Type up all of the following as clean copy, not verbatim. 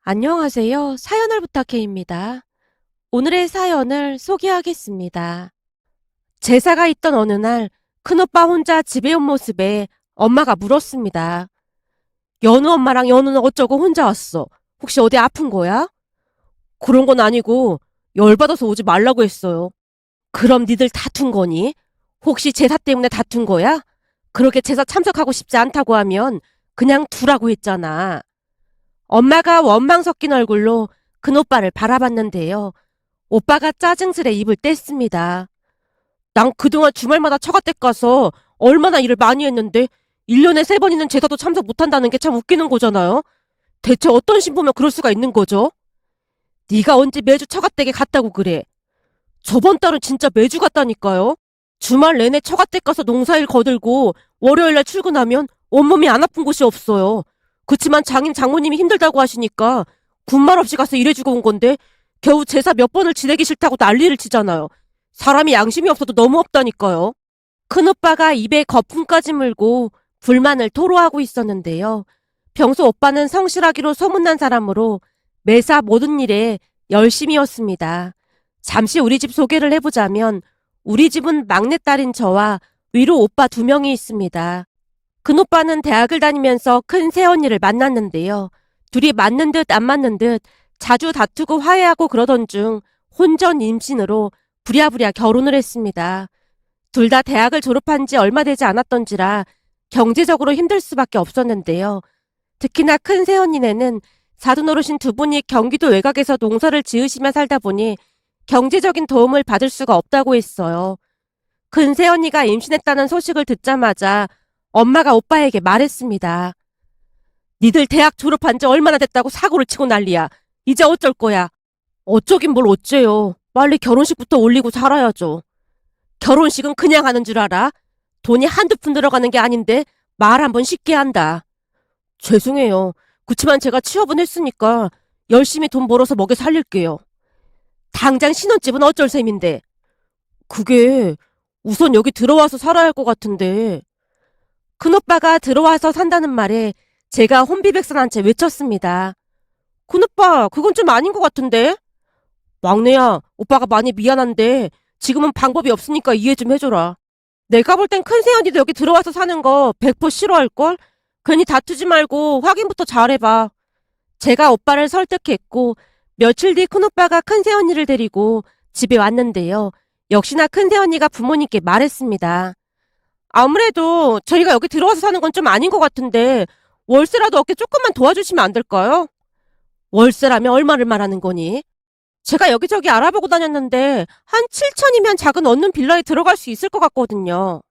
안녕하세요. 사연을 부탁해입니다. 오늘의 사연을 소개하겠습니다. 제사가 있던 어느 날 큰오빠 혼자 집에 온 모습에 엄마가 물었습니다. 연우 엄마랑 연우는 어쩌고 혼자 왔어? 혹시 어디 아픈 거야? 그런 건 아니고 열받아서 오지 말라고 했어요. 그럼 니들 다툰 거니? 혹시 제사 때문에 다툰 거야? 그렇게 제사 참석하고 싶지 않다고 하면 그냥 두라고 했잖아. 엄마가 원망 섞인 얼굴로 큰오빠를 바라봤는데요. 오빠가 짜증스레 입을 뗐습니다. 난 그동안 주말마다 처갓댁 가서 얼마나 일을 많이 했는데 1년에 3번이는 제사도 참석 못한다는 게 참 웃기는 거잖아요. 대체 어떤 신부면 그럴 수가 있는 거죠? 네가 언제 매주 처갓댁에 갔다고 그래? 저번 달은 진짜 매주 갔다니까요. 주말 내내 처갓댁 가서 농사일 거들고 월요일날 출근하면 온몸이 안 아픈 곳이 없어요. 그치만 장인 장모님이 힘들다고 하시니까 군말 없이 가서 일해주고 온 건데 겨우 제사 몇 번을 지내기 싫다고 난리를 치잖아요. 사람이 양심이 없어도 너무 없다니까요. 큰오빠가 입에 거품까지 물고 불만을 토로하고 있었는데요. 평소 오빠는 성실하기로 소문난 사람으로 매사 모든 일에 열심이었습니다. 잠시 우리 집 소개를 해보자면 우리 집은 막내딸인 저와 위로 오빠 2명이 있습니다. 큰오빠는 대학을 다니면서 큰 새언니를 만났는데요. 둘이 맞는 듯 안 맞는 듯 자주 다투고 화해하고 그러던 중 혼전 임신으로 부랴부랴 결혼을 했습니다. 둘 다 대학을 졸업한 지 얼마 되지 않았던지라 경제적으로 힘들 수밖에 없었는데요. 특히나 큰 새언니네는 사돈어르신 2분이 경기도 외곽에서 농사를 지으시며 살다 보니 경제적인 도움을 받을 수가 없다고 했어요. 큰 새언니가 임신했다는 소식을 듣자마자 엄마가 오빠에게 말했습니다. 니들 대학 졸업한 지 얼마나 됐다고 사고를 치고 난리야. 이제 어쩔 거야. 어쩌긴 뭘 어째요. 빨리 결혼식부터 올리고 살아야죠. 결혼식은 그냥 하는 줄 알아? 돈이 한두 푼 들어가는 게 아닌데 말 한번 쉽게 한다. 죄송해요. 그치만 제가 취업은 했으니까 열심히 돈 벌어서 먹여 살릴게요. 당장 신혼집은 어쩔 셈인데. 그게 우선 여기 들어와서 살아야 할 것 같은데. 큰오빠가 들어와서 산다는 말에 제가 혼비백산한 채 외쳤습니다. 큰오빠, 그건 좀 아닌 것 같은데? 막내야, 오빠가 많이 미안한데 지금은 방법이 없으니까 이해 좀 해줘라. 내가 볼 땐 큰 새언니도 여기 들어와서 사는 거 100% 싫어할걸? 괜히 다투지 말고 확인부터 잘해봐. 제가 오빠를 설득했고 며칠 뒤 큰오빠가 큰 새언니를 데리고 집에 왔는데요. 역시나 큰 새언니가 부모님께 말했습니다. 아무래도 저희가 여기 들어와서 사는 건 좀 아닌 것 같은데 월세라도 얻게 조금만 도와주시면 안 될까요? 월세라면 얼마를 말하는 거니? 제가 여기저기 알아보고 다녔는데 한 7천이면 작은 원룸 빌라에 들어갈 수 있을 것 같거든요.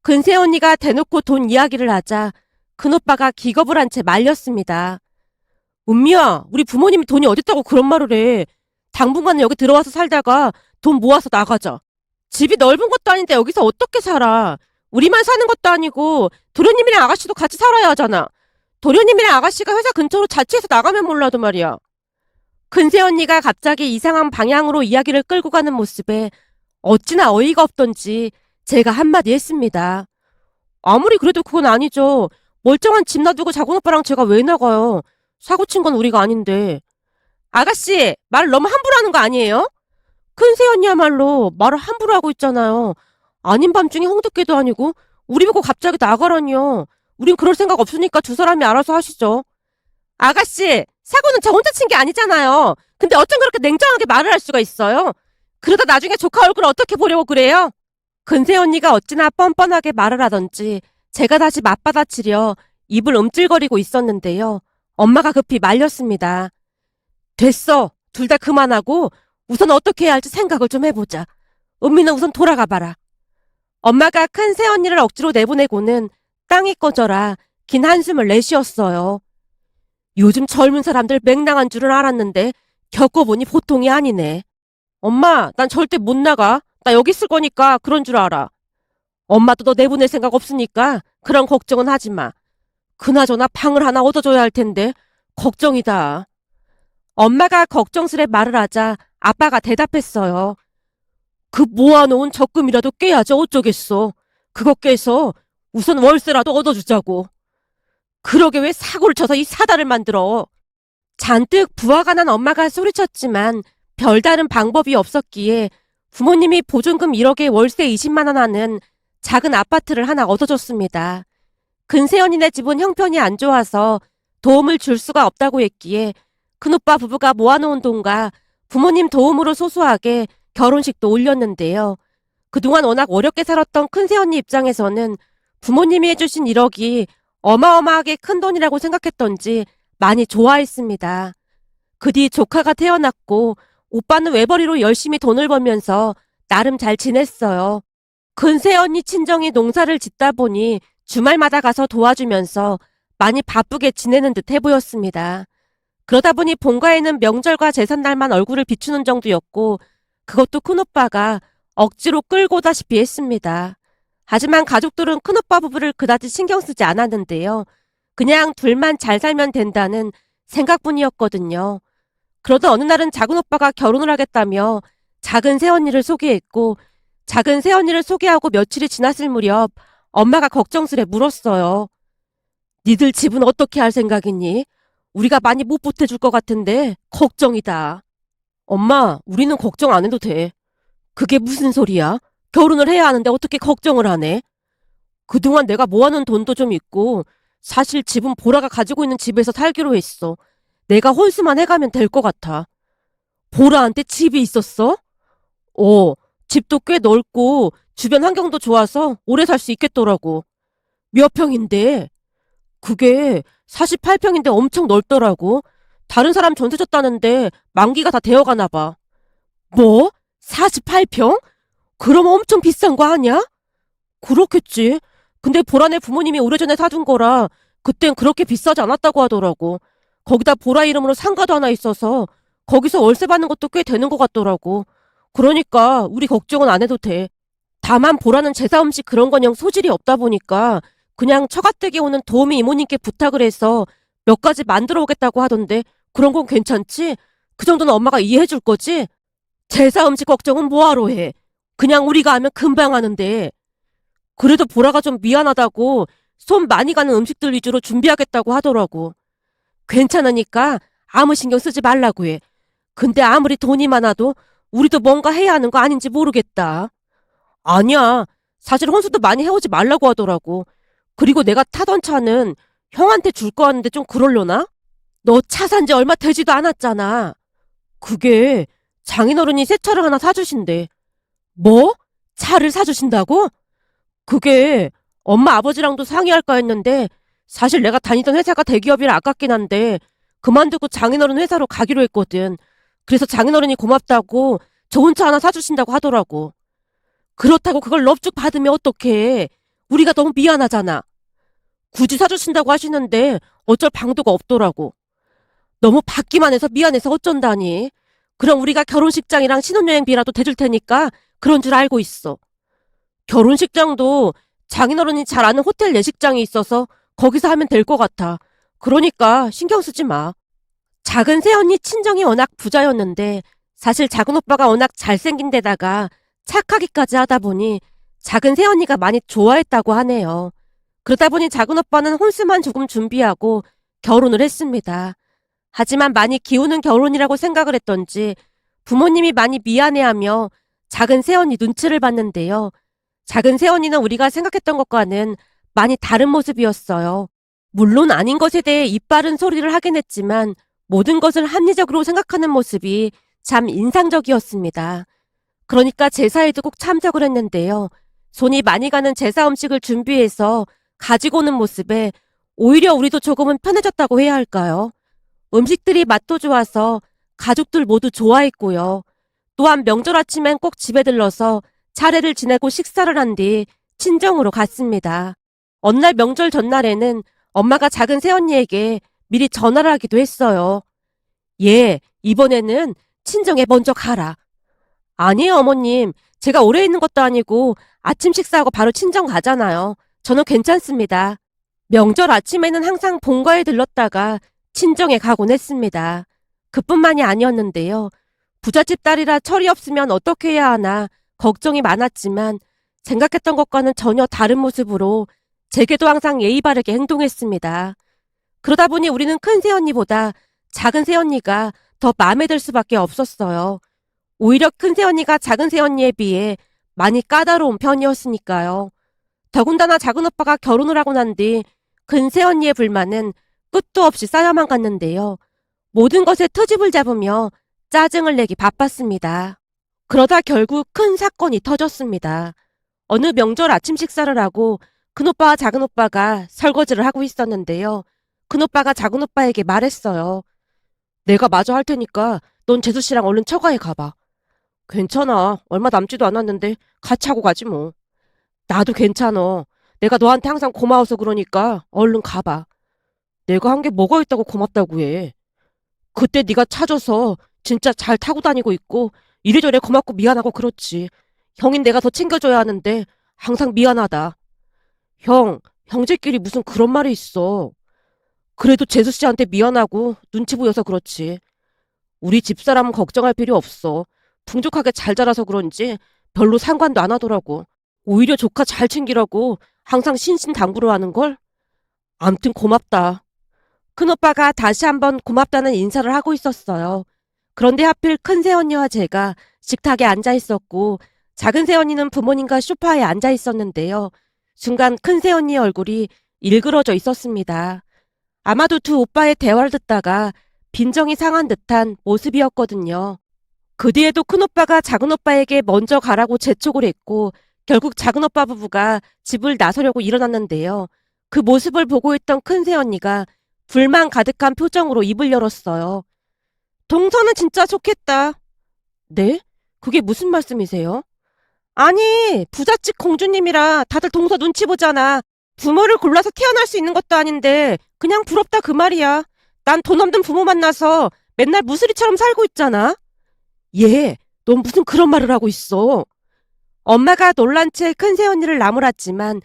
근세 언니가 대놓고 돈 이야기를 하자 큰오빠가 기겁을 한 채 말렸습니다. 은미야, 우리 부모님이 돈이 어딨다고 그런 말을 해. 당분간은 여기 들어와서 살다가 돈 모아서 나가자. 집이 넓은 것도 아닌데 여기서 어떻게 살아? 우리만 사는 것도 아니고 도련님이랑 아가씨도 같이 살아야 하잖아. 도련님이랑 아가씨가 회사 근처로 자취해서 나가면 몰라도 말이야. 근세 언니가 갑자기 이상한 방향으로 이야기를 끌고 가는 모습에 어찌나 어이가 없던지 제가 한마디 했습니다. 아무리 그래도 그건 아니죠. 멀쩡한 집 놔두고 작은 오빠랑 제가 왜 나가요? 사고 친 건 우리가 아닌데. 아가씨, 말을 너무 함부로 하는 거 아니에요? 큰세 언니야말로 말을 함부로 하고 있잖아요. 아닌 밤중에 홍두깨도 아니고 우리 보고 갑자기 나가라니요. 우린 그럴 생각 없으니까 두 사람이 알아서 하시죠. 아가씨, 사고는 저 혼자 친 게 아니잖아요. 근데 어쩜 그렇게 냉정하게 말을 할 수가 있어요? 그러다 나중에 조카 얼굴 어떻게 보려고 그래요? 근세 언니가 어찌나 뻔뻔하게 말을 하던지 제가 다시 맞받아치려 입을 움찔거리고 있었는데요. 엄마가 급히 말렸습니다. 됐어. 둘 다 그만하고 우선 어떻게 해야 할지 생각을 좀 해보자. 은미는 우선 돌아가 봐라. 엄마가 큰 새언니를 억지로 내보내고는 땅이 꺼져라 긴 한숨을 내쉬었어요. 요즘 젊은 사람들 맹랑한 줄은 알았는데 겪어보니 보통이 아니네. 엄마, 난 절대 못 나가. 나 여기 있을 거니까 그런 줄 알아. 엄마도 너 내보낼 생각 없으니까 그런 걱정은 하지 마. 그나저나 방을 하나 얻어줘야 할 텐데 걱정이다. 엄마가 걱정스레 말을 하자 아빠가 대답했어요. 그 모아놓은 적금이라도 깨야지 어쩌겠어. 그거 깨서 우선 월세라도 얻어주자고. 그러게 왜 사고를 쳐서 이 사다를 만들어. 잔뜩 부화가 난 엄마가 소리쳤지만 별다른 방법이 없었기에 부모님이 보증금 1억에 월세 20만 원 하는 작은 아파트를 하나 얻어줬습니다. 근세연이네 집은 형편이 안 좋아서 도움을 줄 수가 없다고 했기에 큰오빠 부부가 모아놓은 돈과 부모님 도움으로 소소하게 결혼식도 올렸는데요. 그동안 워낙 어렵게 살았던 큰새언니 입장에서는 부모님이 해주신 1억이 어마어마하게 큰 돈이라고 생각했던지 많이 좋아했습니다. 그 뒤 조카가 태어났고 오빠는 외벌이로 열심히 돈을 벌면서 나름 잘 지냈어요. 큰새언니 친정이 농사를 짓다 보니 주말마다 가서 도와주면서 많이 바쁘게 지내는 듯 해보였습니다. 그러다 보니 본가에는 명절과 제삿날만 얼굴을 비추는 정도였고 그것도 큰오빠가 억지로 끌고 다시피 했습니다. 하지만 가족들은 큰오빠 부부를 그다지 신경 쓰지 않았는데요. 그냥 둘만 잘 살면 된다는 생각뿐이었거든요. 그러던 어느 날은 작은 오빠가 결혼을 하겠다며 작은 새언니를 소개했고 작은 새언니를 소개하고 며칠이 지났을 무렵 엄마가 걱정스레 물었어요. 니들 집은 어떻게 할 생각이니? 우리가 많이 못 보태줄 것 같은데 걱정이다. 엄마, 우리는 걱정 안 해도 돼. 그게 무슨 소리야? 결혼을 해야 하는데 어떻게 걱정을 하네? 그동안 내가 모아놓은 돈도 좀 있고 사실 집은 보라가 가지고 있는 집에서 살기로 했어. 내가 혼수만 해가면 될 것 같아. 보라한테 집이 있었어? 집도 꽤 넓고 주변 환경도 좋아서 오래 살 수 있겠더라고. 몇 평인데? 그게 48평인데 엄청 넓더라고. 다른 사람 전세 줬다는데 만기가 다 되어가나 봐. 뭐? 48평? 그럼 엄청 비싼 거 아니야? 그렇겠지. 근데 보라네 부모님이 오래전에 사둔 거라 그땐 그렇게 비싸지 않았다고 하더라고. 거기다 보라 이름으로 상가도 하나 있어서 거기서 월세 받는 것도 꽤 되는 것 같더라고. 그러니까 우리 걱정은 안 해도 돼. 다만 보라는 제사 음식 그런 건영 소질이 없다 보니까 그냥 처가댁에 오는 도우미 이모님께 부탁을 해서 몇 가지 만들어 오겠다고 하던데 그런 건 괜찮지? 그 정도는 엄마가 이해해 줄 거지? 제사 음식 걱정은 뭐하러 해? 그냥 우리가 하면 금방 하는데. 그래도 보라가 좀 미안하다고 손 많이 가는 음식들 위주로 준비하겠다고 하더라고. 괜찮으니까 아무 신경 쓰지 말라고 해. 근데 아무리 돈이 많아도 우리도 뭔가 해야 하는 거 아닌지 모르겠다. 아니야. 사실 혼수도 많이 해오지 말라고 하더라고. 그리고 내가 타던 차는 형한테 줄 거 같는데 좀 그럴려나? 너 차 산 지 얼마 되지도 않았잖아. 그게 장인어른이 새 차를 하나 사주신대. 뭐? 차를 사주신다고? 그게 엄마 아버지랑도 상의할까 했는데 사실 내가 다니던 회사가 대기업이라 아깝긴 한데 그만두고 장인어른 회사로 가기로 했거든. 그래서 장인어른이 고맙다고 좋은 차 하나 사주신다고 하더라고. 그렇다고 그걸 넙죽 받으면 어떡해. 우리가 너무 미안하잖아. 굳이 사주신다고 하시는데 어쩔 방도가 없더라고. 너무 받기만 해서 미안해서 어쩐다니. 그럼 우리가 결혼식장이랑 신혼여행비라도 대줄 테니까 그런 줄 알고 있어. 결혼식장도 장인어른이 잘 아는 호텔 예식장이 있어서 거기서 하면 될 것 같아. 그러니까 신경 쓰지 마. 작은 새언니 친정이 워낙 부자였는데 사실 작은 오빠가 워낙 잘생긴 데다가 착하기까지 하다 보니 작은 새언니가 많이 좋아했다고 하네요. 그러다 보니 작은 오빠는 혼수만 조금 준비하고 결혼을 했습니다. 하지만 많이 기우는 결혼이라고 생각을 했던지 부모님이 많이 미안해하며 작은 새언니 눈치를 봤는데요. 작은 새언니는 우리가 생각했던 것과는 많이 다른 모습이었어요. 물론 아닌 것에 대해 이빠른 소리를 하긴 했지만 모든 것을 합리적으로 생각하는 모습이 참 인상적이었습니다. 그러니까 제사에도 꼭 참석을 했는데요. 손이 많이 가는 제사 음식을 준비해서 가지고 오는 모습에 오히려 우리도 조금은 편해졌다고 해야 할까요? 음식들이 맛도 좋아서 가족들 모두 좋아했고요. 또한 명절 아침엔 꼭 집에 들러서 차례를 지내고 식사를 한 뒤 친정으로 갔습니다. 어느 날 명절 전날에는 엄마가 작은 새언니에게 미리 전화를 하기도 했어요. 예, 이번에는 친정에 먼저 가라. 아니에요, 어머님. 제가 오래 있는 것도 아니고 아침 식사하고 바로 친정 가잖아요. 저는 괜찮습니다. 명절 아침에는 항상 본가에 들렀다가 친정에 가곤 했습니다. 그뿐만이 아니었는데요. 부잣집 딸이라 철이 없으면 어떻게 해야 하나 걱정이 많았지만 생각했던 것과는 전혀 다른 모습으로 제게도 항상 예의 바르게 행동했습니다. 그러다 보니 우리는 큰 새언니보다 작은 새언니가 더 마음에 들 수밖에 없었어요. 오히려 큰 새언니가 작은 새언니에 비해 많이 까다로운 편이었으니까요. 더군다나 작은 오빠가 결혼을 하고 난 뒤 큰 새언니의 불만은 끝도 없이 쌓여만 갔는데요. 모든 것에 트집을 잡으며 짜증을 내기 바빴습니다. 그러다 결국 큰 사건이 터졌습니다. 어느 명절 아침 식사를 하고 큰오빠와 작은오빠가 설거지를 하고 있었는데요. 큰오빠가 작은오빠에게 말했어요. 내가 마저 할 테니까 넌 재수씨랑 얼른 처가에 가봐. 괜찮아. 얼마 남지도 않았는데 같이 하고 가지 뭐. 나도 괜찮아. 내가 너한테 항상 고마워서 그러니까 얼른 가봐. 내가 한 게 뭐가 있다고 고맙다고 해. 그때 네가 찾아서 진짜 잘 타고 다니고 있고 이래저래 고맙고 미안하고 그렇지. 형인 내가 더 챙겨줘야 하는데 항상 미안하다. 형, 형제끼리 무슨 그런 말이 있어. 그래도 재수 씨한테 미안하고 눈치 보여서 그렇지. 우리 집사람은 걱정할 필요 없어. 풍족하게 잘 자라서 그런지 별로 상관도 안 하더라고. 오히려 조카 잘 챙기라고 항상 신신당부를 하는걸? 암튼 고맙다. 큰오빠가 다시 한번 고맙다는 인사를 하고 있었어요. 그런데 하필 큰 새언니와 제가 식탁에 앉아 있었고 작은 새언니는 부모님과 소파에 앉아 있었는데요. 순간 큰 새언니의 얼굴이 일그러져 있었습니다. 아마도 두 오빠의 대화를 듣다가 빈정이 상한 듯한 모습이었거든요. 그 뒤에도 큰오빠가 작은오빠에게 먼저 가라고 재촉을 했고 결국 작은오빠 부부가 집을 나서려고 일어났는데요. 그 모습을 보고 있던 큰 새언니가 불만 가득한 표정으로 입을 열었어요. 동서는 진짜 좋겠다. 네? 그게 무슨 말씀이세요? 아니, 부잣집 공주님이라 다들 동서 눈치 보잖아. 부모를 골라서 태어날 수 있는 것도 아닌데 그냥 부럽다 그 말이야. 난 돈 없는 부모 만나서 맨날 무수리처럼 살고 있잖아. 얘, 넌 무슨 그런 말을 하고 있어. 엄마가 놀란 채 큰새언니를 나무랐지만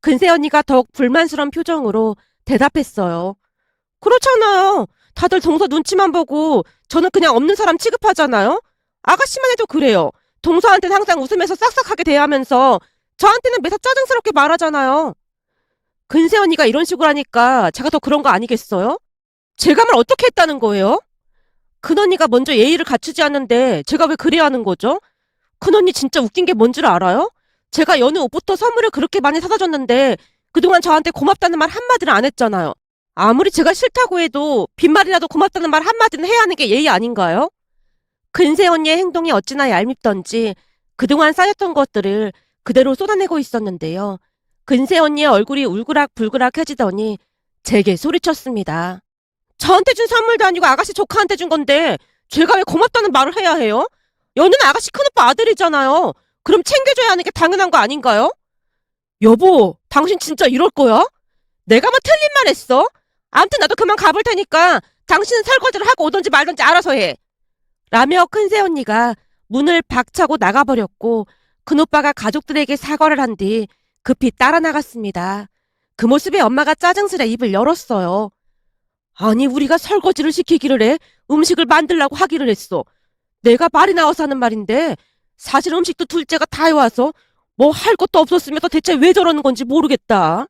큰새언니가 더욱 불만스러운 표정으로 대답했어요. 그렇잖아요. 다들 동서 눈치만 보고 저는 그냥 없는 사람 취급하잖아요. 아가씨만 해도 그래요. 동서한테는 항상 웃으면서 싹싹하게 대하면서 저한테는 매사 짜증스럽게 말하잖아요. 근새언니가 이런 식으로 하니까 제가 더 그런 거 아니겠어요? 제가 말 어떻게 했다는 거예요? 큰언니가 먼저 예의를 갖추지 않는데 제가 왜 그래야 하는 거죠? 큰언니 진짜 웃긴 게 뭔 줄 알아요? 제가 여느 옷부터 선물을 그렇게 많이 사다 줬는데 그동안 저한테 고맙다는 말 한마디를 안 했잖아요. 아무리 제가 싫다고 해도 빈말이라도 고맙다는 말 한마디는 해야 하는 게 예의 아닌가요? 근세 언니의 행동이 어찌나 얄밉던지 그동안 쌓였던 것들을 그대로 쏟아내고 있었는데요. 근세 언니의 얼굴이 울그락불그락해지더니 제게 소리쳤습니다. 저한테 준 선물도 아니고 아가씨 조카한테 준 건데 제가 왜 고맙다는 말을 해야 해요? 여는 아가씨 큰오빠 아들이잖아요. 그럼 챙겨줘야 하는 게 당연한 거 아닌가요? 여보, 당신 진짜 이럴 거야? 내가 뭐 틀린 말 했어? 아무튼 나도 그만 가볼 테니까 당신은 설거지를 하고 오던지 말던지 알아서 해. 라며 큰새 언니가 문을 박차고 나가버렸고 큰오빠가 가족들에게 사과를 한 뒤 급히 따라 나갔습니다. 그 모습에 엄마가 짜증스레 입을 열었어요. 아니 우리가 설거지를 시키기를 해? 음식을 만들라고 하기를 했어. 내가 말이 나와서 하는 말인데 사실 음식도 둘째가 다 해와서 뭐 할 것도 없었으면서 대체 왜 저러는 건지 모르겠다.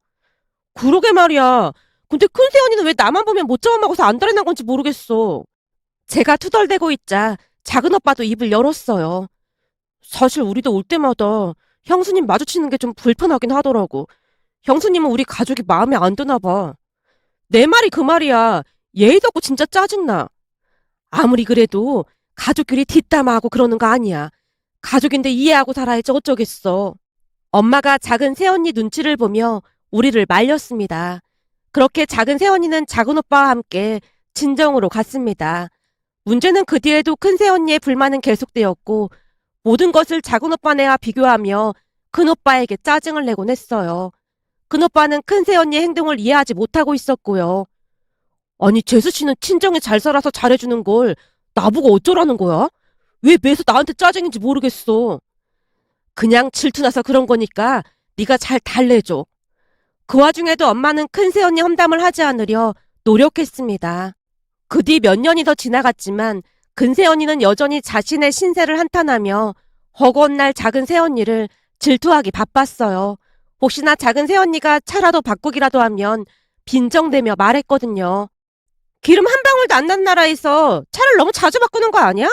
그러게 말이야. 근데 큰새 언니는 왜 나만 보면 못 잡아먹어서 안달이 난 건지 모르겠어. 제가 투덜대고 있자 작은 오빠도 입을 열었어요. 사실 우리도 올 때마다 형수님 마주치는 게 좀 불편하긴 하더라고. 형수님은 우리 가족이 마음에 안 드나 봐. 내 말이 그 말이야. 예의도 없고 진짜 짜증나. 아무리 그래도 가족끼리 뒷담화하고 그러는 거 아니야. 가족인데 이해하고 살아야지 어쩌겠어. 엄마가 작은 새언니 눈치를 보며 우리를 말렸습니다. 그렇게 작은 새언니는 작은 오빠와 함께 친정으로 갔습니다. 문제는 그 뒤에도 큰 새언니의 불만은 계속되었고 모든 것을 작은 오빠네와 비교하며 큰 오빠에게 짜증을 내곤 했어요. 큰 오빠는 큰 새언니의 행동을 이해하지 못하고 있었고요. 아니 재수 씨는 친정에 잘 살아서 잘해주는 걸 나보고 어쩌라는 거야? 왜 매사 나한테 짜증인지 모르겠어. 그냥 질투나서 그런 거니까 네가 잘 달래줘. 그 와중에도 엄마는 큰 새언니 험담을 하지 않으려 노력했습니다. 그 뒤 몇 년이 더 지나갔지만 근 새언니는 여전히 자신의 신세를 한탄하며 허구한 날 작은 새언니를 질투하기 바빴어요. 혹시나 작은 새언니가 차라도 바꾸기라도 하면 빈정대며 말했거든요. 기름 한 방울도 안 난 나라에서 차를 너무 자주 바꾸는 거 아니야?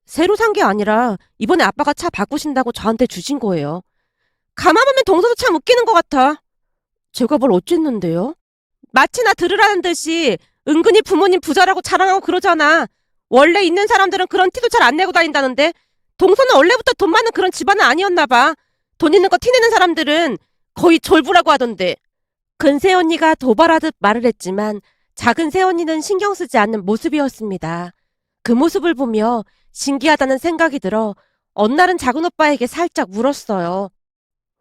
새로 산 게 아니라 이번에 아빠가 차 바꾸신다고 저한테 주신 거예요. 가만 보면 동서도 참 웃기는 것 같아. 제가 뭘 어쨌는데요? 마치 나 들으라는 듯이 은근히 부모님 부자라고 자랑하고 그러잖아. 원래 있는 사람들은 그런 티도 잘 안 내고 다닌다는데 동서는 원래부터 돈 많은 그런 집안은 아니었나 봐. 돈 있는 거 티내는 사람들은 거의 졸부라고 하던데. 큰 새언니가 도발하듯 말을 했지만 작은 새언니는 신경 쓰지 않는 모습이었습니다. 그 모습을 보며 신기하다는 생각이 들어 어느 날은 작은 오빠에게 살짝 물었어요.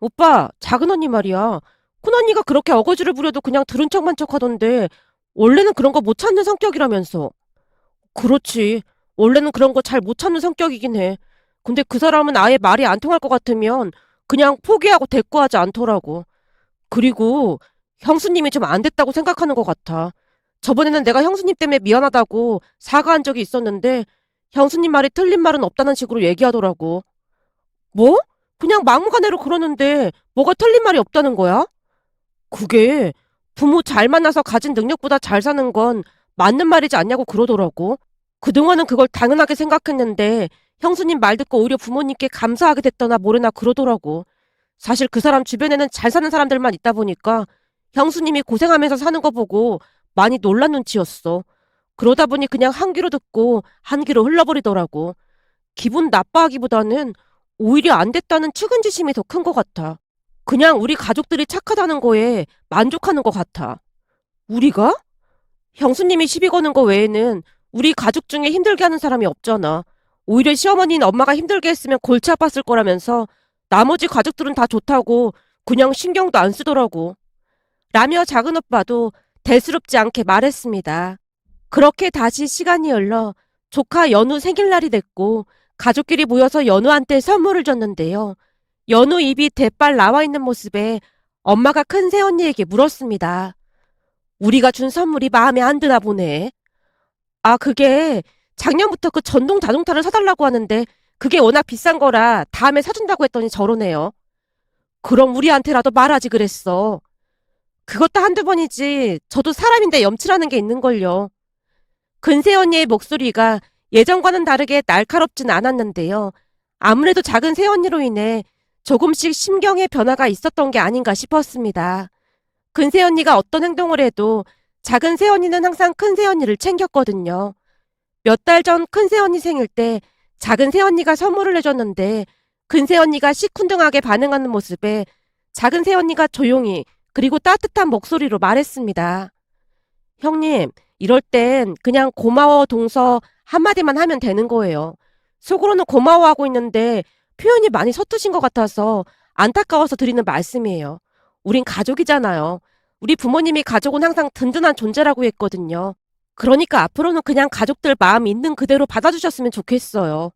오빠, 작은 언니 말이야. 큰 언니가 그렇게 어거지를 부려도 그냥 들은 척만 척하던데 원래는 그런 거 못 찾는 성격이라면서. 그렇지. 원래는 그런 거 잘 못 찾는 성격이긴 해. 근데 그 사람은 아예 말이 안 통할 것 같으면 그냥 포기하고 대꾸하지 않더라고. 그리고 형수님이 좀 안 됐다고 생각하는 것 같아. 저번에는 내가 형수님 때문에 미안하다고 사과한 적이 있었는데 형수님 말이 틀린 말은 없다는 식으로 얘기하더라고. 뭐? 그냥 막무가내로 그러는데 뭐가 틀린 말이 없다는 거야? 그게 부모 잘 만나서 가진 능력보다 잘 사는 건 맞는 말이지 않냐고 그러더라고. 그동안은 그걸 당연하게 생각했는데 형수님 말 듣고 오히려 부모님께 감사하게 됐더나 뭐래나 그러더라고. 사실 그 사람 주변에는 잘 사는 사람들만 있다 보니까 형수님이 고생하면서 사는 거 보고 많이 놀란 눈치였어. 그러다 보니 그냥 한 귀로 듣고 한 귀로 흘러버리더라고. 기분 나빠하기보다는 오히려 안 됐다는 측은지심이 더 큰 것 같아. 그냥 우리 가족들이 착하다는 거에 만족하는 것 같아. 우리가? 형수님이 시비 거는 거 외에는 우리 가족 중에 힘들게 하는 사람이 없잖아. 오히려 시어머니는 엄마가 힘들게 했으면 골치 아팠을 거라면서 나머지 가족들은 다 좋다고 그냥 신경도 안 쓰더라고. 라며 작은 오빠도 대수롭지 않게 말했습니다. 그렇게 다시 시간이 흘러 조카 연우 생일날이 됐고 가족끼리 모여서 연우한테 선물을 줬는데요. 연우 입이 대빨 나와 있는 모습에 엄마가 큰 새언니에게 물었습니다. 우리가 준 선물이 마음에 안 드나 보네. 아, 그게 작년부터 그 전동 자동차를 사달라고 하는데 그게 워낙 비싼 거라 다음에 사준다고 했더니 저러네요. 그럼 우리한테라도 말하지 그랬어. 그것도 한두 번이지 저도 사람인데 염치라는 게 있는걸요. 근세 언니의 목소리가 예전과는 다르게 날카롭진 않았는데요. 아무래도 작은 새언니로 인해 조금씩 심경의 변화가 있었던 게 아닌가 싶었습니다. 큰 새언니가 어떤 행동을 해도 작은 새언니는 항상 큰 새언니를 챙겼거든요. 몇 달 전 큰 새언니 생일 때 작은 새언니가 선물을 해줬는데 큰 새언니가 시큰둥하게 반응하는 모습에 작은 새언니가 조용히 그리고 따뜻한 목소리로 말했습니다. 형님, 이럴 땐 그냥 고마워 동서 한마디만 하면 되는 거예요. 속으로는 고마워하고 있는데 표현이 많이 서투신 것 같아서 안타까워서 드리는 말씀이에요. 우린 가족이잖아요. 우리 부모님이 가족은 항상 든든한 존재라고 했거든요. 그러니까 앞으로는 그냥 가족들 마음 있는 그대로 받아주셨으면 좋겠어요.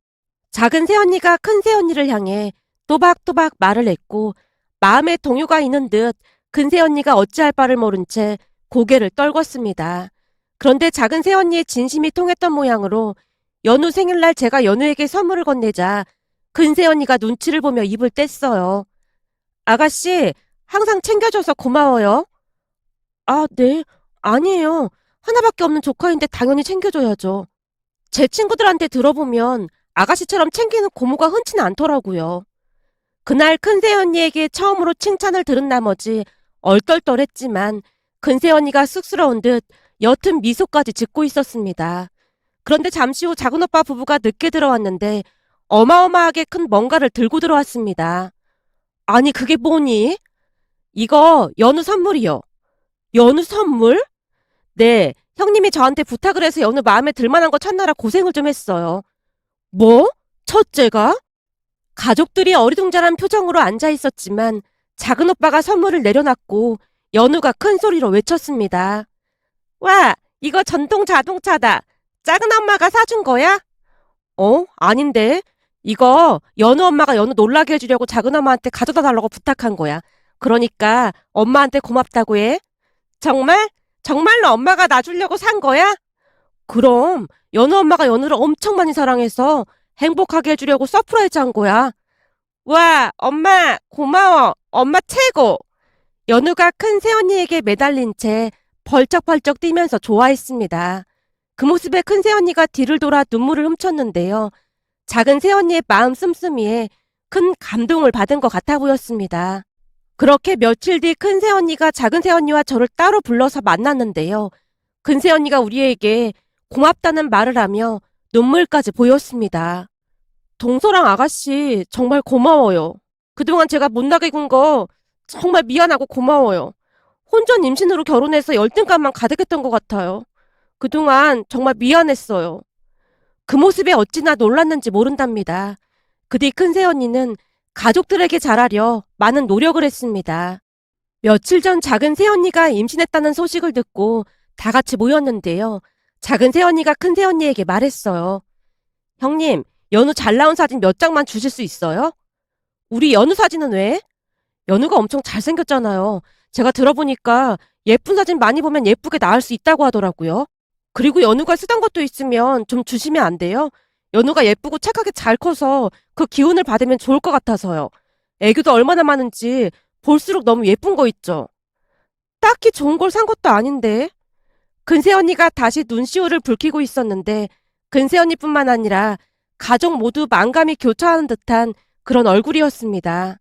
작은 새언니가 큰 새언니를 향해 또박또박 말을 했고 마음에 동요가 있는 듯 큰 새언니가 어찌할 바를 모른 채 고개를 떨궜습니다. 그런데 작은 새언니의 진심이 통했던 모양으로 연우 생일날 제가 연우에게 선물을 건네자 큰 새언니가 눈치를 보며 입을 뗐어요. 아가씨, 항상 챙겨줘서 고마워요. 아, 네. 아니에요. 하나밖에 없는 조카인데 당연히 챙겨줘야죠. 제 친구들한테 들어보면 아가씨처럼 챙기는 고모가 흔치는 않더라고요. 그날 큰새언니에게 처음으로 칭찬을 들은 나머지 얼떨떨했지만 큰새언니가 쑥스러운 듯 옅은 미소까지 짓고 있었습니다. 그런데 잠시 후 작은오빠 부부가 늦게 들어왔는데 어마어마하게 큰 뭔가를 들고 들어왔습니다. 아니 그게 뭐니? 이거 연우 선물이요. 연우 선물? 네, 형님이 저한테 부탁을 해서 연우 마음에 들만한 거 찾느라 고생을 좀 했어요. 뭐? 첫째가? 가족들이 어리둥절한 표정으로 앉아 있었지만 작은 오빠가 선물을 내려놨고 연우가 큰 소리로 외쳤습니다. 와, 이거 전동 자동차다. 작은 엄마가 사준 거야? 아닌데. 이거 연우 엄마가 연우 놀라게 해주려고 작은 엄마한테 가져다 달라고 부탁한 거야. 그러니까 엄마한테 고맙다고 해. 정말? 정말로 엄마가 나 주려고 산 거야? 그럼 연우 엄마가 연우를 엄청 많이 사랑해서 행복하게 해주려고 서프라이즈 한 거야. 와, 엄마 고마워. 엄마 최고. 연우가 큰 새언니에게 매달린 채 벌쩍벌쩍 뛰면서 좋아했습니다. 그 모습에 큰 새언니가 뒤를 돌아 눈물을 훔쳤는데요. 작은 새언니의 마음 씀씀이에 큰 감동을 받은 것 같아 보였습니다. 그렇게 며칠 뒤 큰 새언니가 작은 새언니와 저를 따로 불러서 만났는데요. 큰 새언니가 우리에게 고맙다는 말을 하며 눈물까지 보였습니다. 동서랑 아가씨 정말 고마워요. 그동안 제가 못나게 군 거 정말 미안하고 고마워요. 혼전 임신으로 결혼해서 열등감만 가득했던 것 같아요. 그동안 정말 미안했어요. 그 모습에 어찌나 놀랐는지 모른답니다. 그 뒤 큰 새언니는 가족들에게 잘하려 많은 노력을 했습니다. 며칠 전 작은 새언니가 임신했다는 소식을 듣고 다 같이 모였는데요. 작은 새언니가 큰 새언니에게 말했어요. 형님, 연우 잘 나온 사진 몇 장만 주실 수 있어요? 우리 연우 사진은 왜? 연우가 엄청 잘생겼잖아요. 제가 들어보니까 예쁜 사진 많이 보면 예쁘게 나을 수 있다고 하더라고요. 그리고 연우가 쓰던 것도 있으면 좀 주시면 안 돼요? 연우가 예쁘고 착하게 잘 커서 그 기운을 받으면 좋을 것 같아서요. 애교도 얼마나 많은지 볼수록 너무 예쁜 거 있죠. 딱히 좋은 걸 산 것도 아닌데. 근세 언니가 다시 눈시울을 붉히고 있었는데 근세 언니뿐만 아니라 가족 모두 만감이 교차하는 듯한 그런 얼굴이었습니다.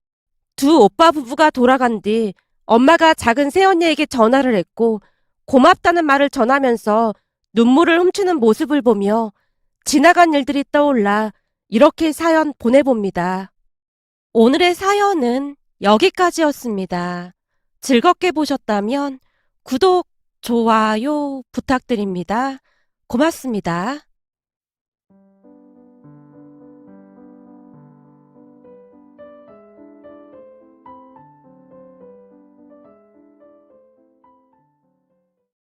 두 오빠 부부가 돌아간 뒤 엄마가 작은 새언니에게 전화를 했고 고맙다는 말을 전하면서 눈물을 훔치는 모습을 보며 지나간 일들이 떠올라 이렇게 사연 보내봅니다. 오늘의 사연은 여기까지였습니다. 즐겁게 보셨다면 구독, 좋아요 부탁드립니다. 고맙습니다.